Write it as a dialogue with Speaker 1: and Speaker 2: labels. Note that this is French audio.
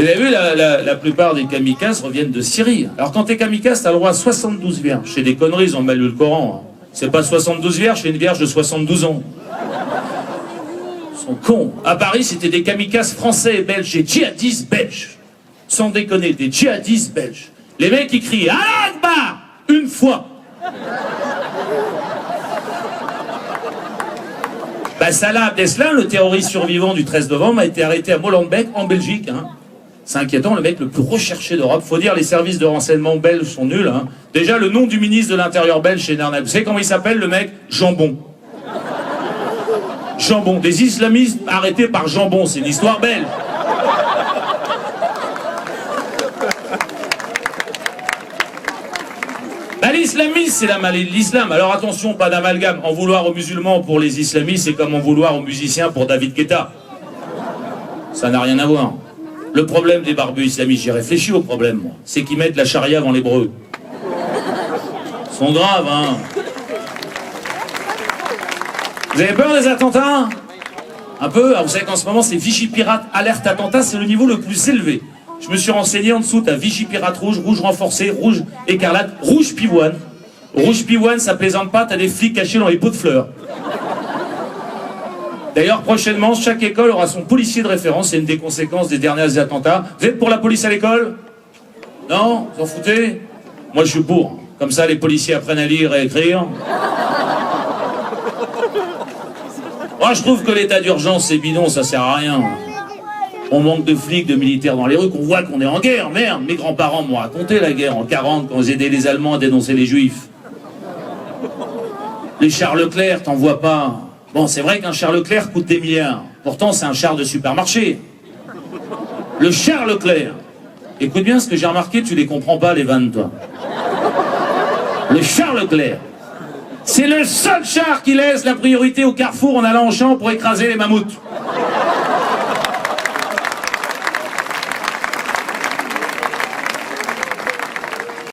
Speaker 1: Vous avez vu, la plupart des kamikazes reviennent de Syrie. Alors quand t'es kamikaze, t'as le droit à 72 vierges. C'est des conneries, ils ont mal lu le Coran. C'est pas 72 vierges, c'est une vierge de 72 ans. Ils sont cons. À Paris, c'était des kamikazes français et belges et djihadistes belges. Sans déconner, des djihadistes belges. Les mecs, ils crient « Allah Akbar !» une fois. Salah Abdeslam, le terroriste survivant du 13 novembre, a été arrêté à Molenbeek, en Belgique. C'est inquiétant, le mec le plus recherché d'Europe. Faut dire, les services de renseignement belges sont nuls. Déjà, le nom du ministre de l'Intérieur belge, c'est Nernal. Vous savez comment il s'appelle, le mec? Jambon. Jambon. Des islamistes arrêtés par Jambon. C'est une histoire belge. L'islamisme, c'est la maladie de l'islam. Alors attention, pas d'amalgame. En vouloir aux musulmans pour les islamistes, c'est comme en vouloir aux musiciens pour David Guetta. Ça n'a rien à voir. Le problème des barbus islamistes, j'ai réfléchi au problème, moi, c'est qu'ils mettent la charia avant l'hébreu. Ils sont graves, hein. Vous avez peur des attentats? Un peu. Alors vous savez qu'en ce moment, c'est Vigipirate, alerte attentat, c'est le niveau le plus élevé. Je me suis renseigné en dessous, t'as Vigipirate rouge, rouge renforcé, rouge écarlate, rouge pivoine. Rouge pivoine, ça plaisante pas, t'as des flics cachés dans les pots de fleurs. D'ailleurs, prochainement, chaque école aura son policier de référence, c'est une des conséquences des derniers attentats. Vous êtes pour la police à l'école? Non? Vous en foutez? Moi, je suis pour. Comme ça, les policiers apprennent à lire et à écrire. Moi, je trouve que l'état d'urgence, c'est bidon, ça sert à rien. On manque de flics, de militaires dans les rues, qu'on voit qu'on est en guerre. Merde, mes grands-parents m'ont raconté la guerre en 40, quand ils aidaient les Allemands à dénoncer les Juifs. Les chars Leclerc, t'en vois pas. Bon, c'est vrai qu'un char Leclerc coûte des milliards. Pourtant, c'est un char de supermarché. Le char Leclerc. Écoute bien ce que j'ai remarqué, tu les comprends pas, les vannes, toi. Le char Leclerc. C'est le seul char qui laisse la priorité au carrefour en allant en champ pour écraser les mammouths.